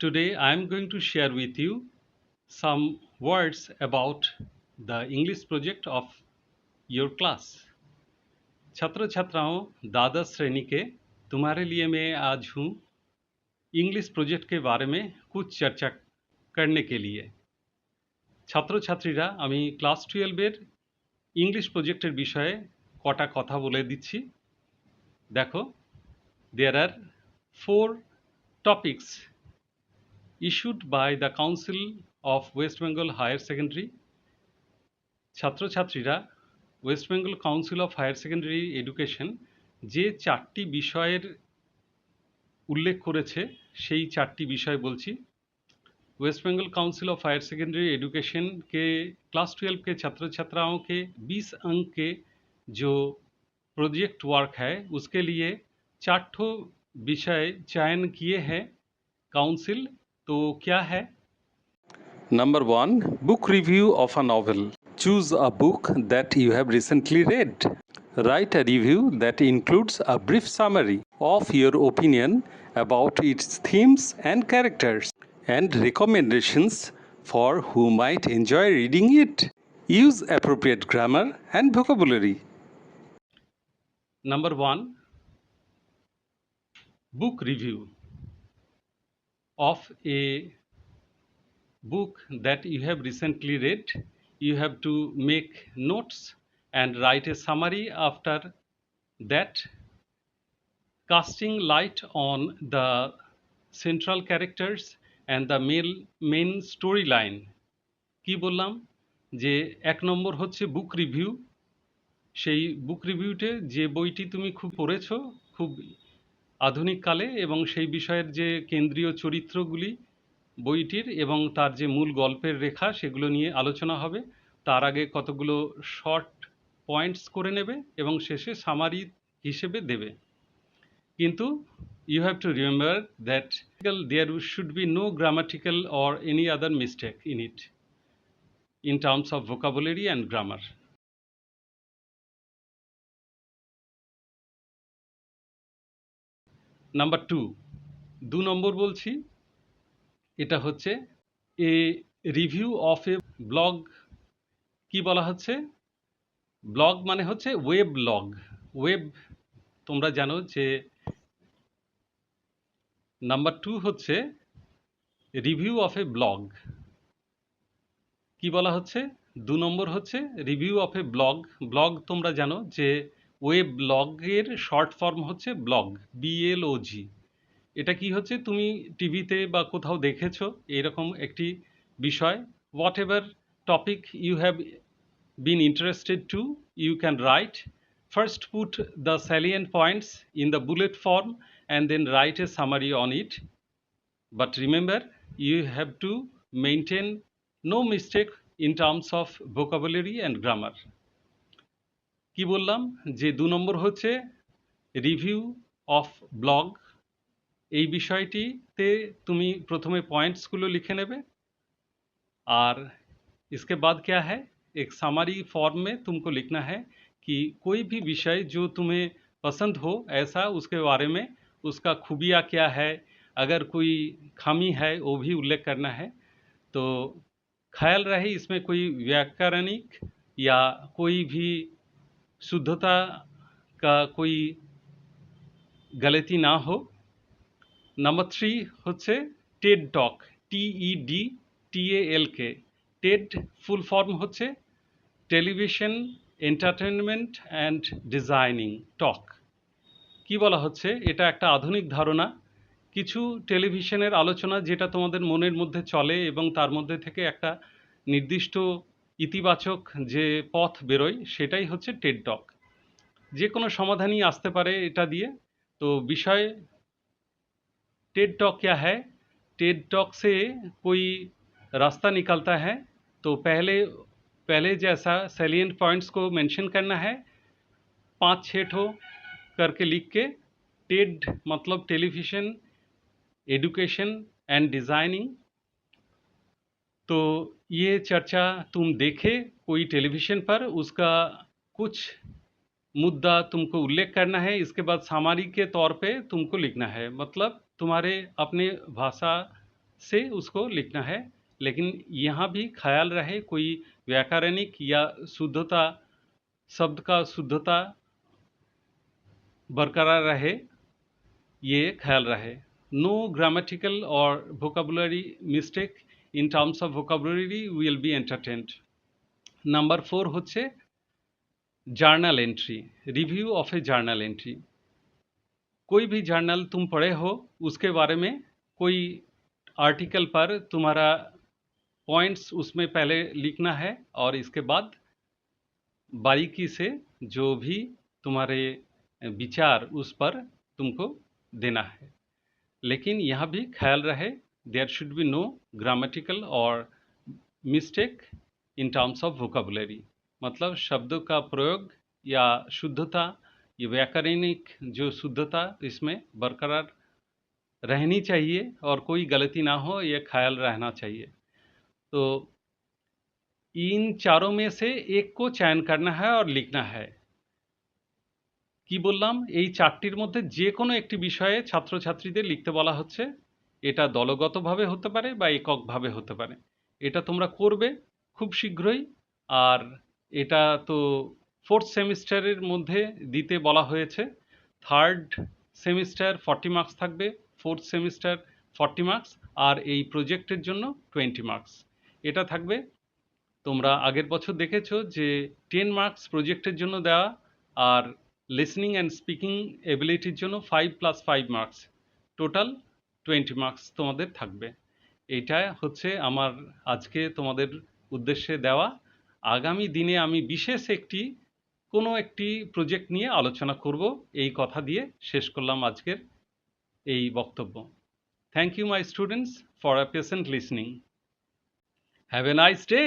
Today I am going to share with you some words about the English project of your class. छात्र छात्राओं, द्वादश श्रेणी के तुम्हारे लिए मैं आज हूँ इंग्लिश प्रोजेक्ट के बारे में कुछ चर्चा करने के लिए। ছাত্রছাত্রীরা আমি ক্লাস 12 এর ইংলিশ প্রজেক্টের বিষয়ে কটা কথা বলে দিচ্ছি। দেখো, there are 4 topics issued by the Council of West Bengal Higher Secondary. ছাত্রছাত্রীরা West Bengal council of higher secondary education যে 4টি বিষয়ের উল্লেখ করেছে সেই 4টি বিষয় বলছি। West Bengal council of higher secondary education के क्लास 12 के छात्र छात्राओं के 20 अंक के जो प्रोजेक्ट वर्क है उसके लिए 4 विषय चयन किए हैं काउंसिल। तो क्या है? Number 1, book review of a novel. Choose a book that you have recently read. Write a review that includes a brief summary of your opinion about its themes and characters and recommendations for who might enjoy reading it. Use appropriate grammar and vocabulary. Number 1, book review of a book that you have recently read. You have to make notes and write a summary after that, casting light on the central characters and the main storyline. কি বললাম যে 1 নম্বর হচ্ছে বুক review. সেই বুক রিভিউতে যে বইটি তুমি খুব পড়েছো খুব আধুনিক কালে এবং সেই বিষয়ের যে কেন্দ্রীয় চরিত্রগুলি বইটির এবং তার যে মূল গল্পের রেখা সেগুলো নিয়ে আলোচনা হবে। তার আগে কতগুলো শর্ট পয়েন্টস করে নেবে এবং শেষে সামারি হিসেবে দেবে। কিন্তু you have to remember that there should be no grammatical or any other mistake in it in terms of vocabulary and grammar. Number 2, 2 নম্বর বলছি, এটা হচ্ছে এ রিভিউ অফ এ ব্লগ। কি বলা হচ্ছে? ব্লগ মানে হচ্ছে ওয়েব ব্লগ। ওয়েব তোমরা জানো যে নাম্বার 2 হচ্ছে রিভিউ অফ এ ব্লগ। কি বলা হচ্ছে? 2 নম্বর হচ্ছে review of A blog. Blog তোমরা জানো যে ওয়েব ব্লগের শর্ট ফর্ম হচ্ছে ব্লগ, BLOG। এটা কি হচ্ছে? তুমি টিভিতে বা কোথাও দেখেছো এরকম একটি বিষয়। Whatever topic you have been interested to, you can write. First put the salient points in the bullet form and then write a summary on it. But remember, you have to maintain no mistake in terms of vocabulary and grammar. কি বললাম যে 2 নম্বর হচ্ছে review of blog. এই বিষয়টিতে তুমি প্রথমে পয়েंट्सগুলো লিখে নেবে और इसके बाद क्या है, एक समरी फॉर्म में तुमको लिखना है कि कोई भी विषय जो तुम्हें पसंद हो ऐसा उसके बारे में उसका खूबियाँ क्या है, अगर कोई खामी है वो भी उल्लेख करना है। तो ख्याल रहे इसमें कोई व्याकरणिक या कोई भी शुद्धता का कोई गलती ना हो। नंबर 3 হচ্ছে টেড টক, TEDTALK। টেড ফুল ফর্ম হচ্ছে টেলিভিশন এন্টারটেনমেন্ট অ্যান্ড ডিজাইনিং টক। কি বলা হচ্ছে? এটা একটা আধুনিক ধারণা, কিছু টেলিভিশনের আলোচনা যেটা তোমাদের মনের মধ্যে চলে এবং তার মধ্যে থেকে একটা নির্দিষ্ট ইতিবাচক যে পথ বেরোয় সেটাই হচ্ছে টেড টক। যে কোনো সমাধানই আসতে পারে এটা দিয়ে। তো বিষয় टेड टॉक क्या है? टेड टॉक से कोई रास्ता निकलता है तो पहले जैसा सैलिएंट पॉइंट्स को मेंशन करना है, 5-6 ठो करके लिख के। टेड मतलब टेलीविज़न एजुकेशन एंड डिज़ाइनिंग। तो ये चर्चा तुम देखे कोई टेलीविज़न पर, उसका कुछ मुद्दा तुमको उल्लेख करना है, इसके बाद सामरी के तौर पे तुमको लिखना है। मतलब तुम्हारे अपने भाषा से उसको लिखना है। लेकिन यहाँ भी ख्याल रहे कोई व्याकरणिक या शुद्धता, शब्द का शुद्धता बरकरार रहे, ये ख्याल रहे। नो ग्रामेटिकल और vocabulary mistake in terms of vocabulary will be entertained। Number 4 হচ্ছে journal entry, review of A journal entry. कोई भी जर्नल तुम पढ़े हो, उसके बारे में कोई आर्टिकल पर तुम्हारा पॉइंट्स उसमें पहले लिखना है और इसके बाद बारीकी से जो भी तुम्हारे विचार उस पर तुमको देना है। लेकिन यहाँ भी ख्याल रहे there should be no grammatical और mistake in terms of vocabulary, मतलब शब्दों का प्रयोग या शुद्धता, ये व्याकरणिक जो शुद्धता इसमें बरकरार रहनी चाहिए और कोई गलती ना हो, ये ख्याल रहना चाहिए। तो इन चारों में से एक को चयन करना है और लिखना है। কি বললাম, এই চারটির মধ্যে যে কোনো একটি বিষয়ে ছাত্রছাত্রীদের লিখতে বলা হচ্ছে। এটা দলগতভাবে হতে পারে বা এককভাবে হতে পারে। এটা তোমরা করবে খুব শীঘ্রই। আর এটা তো ফোর্থ সেমিস্টারের মধ্যে দিতে বলা হয়েছে। থার্ড সেমিস্টার 40 মার্কস থাকবে, ফোর্থ সেমিস্টার 40 মার্কস, আর এই প্রজেক্টের জন্য 20 মার্কস। এটা থাকবে। তোমরা আগের বছর দেখেছো যে 10 মার্কস প্রজেক্টের জন্য দেওয়া, আর লিসনিং অ্যান্ড স্পিকিং এবিলিটির জন্য 5+5 মার্কস, টোটাল 20 মার্কস তোমাদের থাকবে। এইটা হচ্ছে আমার আজকে তোমাদের উদ্দেশ্যে দেওয়া। আগামী দিনে আমি বিশেষ কোনো একটি প্রজেক্ট নিয়ে আলোচনা করব, এই কথা দিয়ে শেষ করলাম আজকের এই বক্তব্য। Thank you my students for a patient listening. Have a nice day.